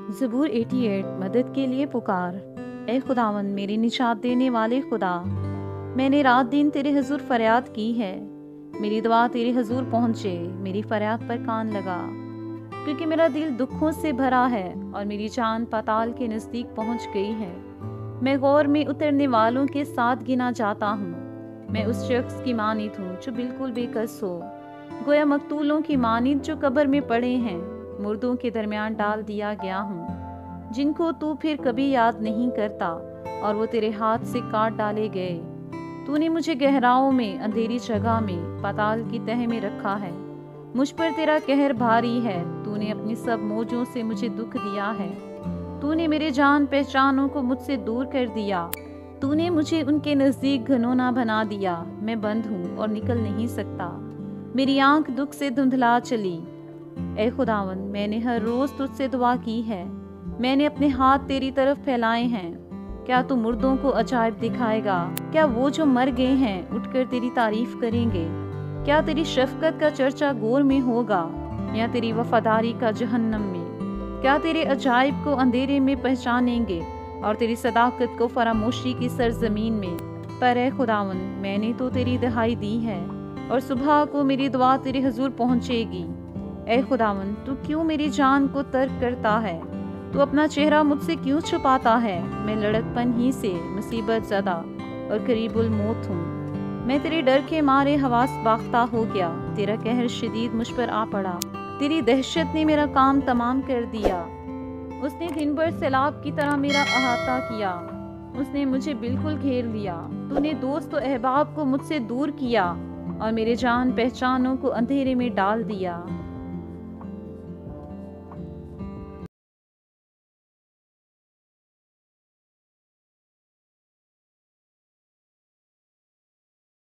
ज़बूर 88 मदद के लिए पुकार। ए खुदावंद मेरी निजात देने वाले खुदा, मैंने रात दिन तेरे हुजूर फरियाद की है। मेरी दुआ तेरे हुजूर पहुँचे, मेरी फरियाद पर कान लगा, क्योंकि मेरा दिल दुखों से भरा है और मेरी जान पाताल के नज़दीक पहुँच गई है। मैं गौर में उतरने वालों के साथ गिना जाता हूँ। मैं उस शख्स की मानित हूँ जो बिल्कुल बेकस हो, गोया मकतूलों की मानित जो कब्र में पड़े हैं। मुर्दों के दरमियान डाल दिया गया हूँ, जिनको तू फिर कभी याद नहीं करता, और वो तेरे हाथ से काट डाले गए। तूने मुझे गहराओं में, अंधेरी जगह में, पाताल की तह में रखा है। मुझ पर तेरा कहर भारी है। तूने अपनी सब मौजों से मुझे दुख दिया है। तूने मेरे जान पहचानों को मुझसे दूर कर दिया। तूने मुझे उनके नज़दीक घनौना बना दिया। मैं बंद हूँ और निकल नहीं सकता। मेरी आंख दुख से धुंधला चली। ए खुदावंद, मैंने हर रोज तुझसे दुआ की है। मैंने अपने हाथ तेरी तरफ फैलाए हैं। क्या तू मुर्दों को अजायब दिखाएगा? क्या वो जो मर गए हैं उठकर तेरी तारीफ करेंगे? क्या तेरी शफकत का चर्चा गोर में होगा, या तेरी वफादारी का जहन्नम में? क्या तेरे अजायब को अंधेरे में पहचानेंगे और तेरी सदाकत को फरामोशी की सरजमीन में? पर ए खुदावंद, मैंने तो तेरी दहाई दी है, और सुबह को मेरी दुआ तेरे हुजूर पहुँचेगी। ए खुदावंद, तू क्यों मेरी जान को तर्क करता है? तू अपना चेहरा मुझसे क्यों छुपाता है? मैं लड़कपन ही से मुसीबत ज़दा और करीबुल मौत हूँ। मैं तेरे डर के मारे हवास बाख्ता हो गया। तेरा कहर शदीद मुझ पर आ पड़ा। तेरी दहशत ने मेरा काम तमाम कर दिया। उसने दिन भर सैलाब की तरह मेरा अहाता किया। उसने मुझे बिल्कुल घेर लिया। तूने दोस्त और अहबाब को मुझसे दूर किया और मेरे जान पहचानों को अंधेरे में डाल दिया।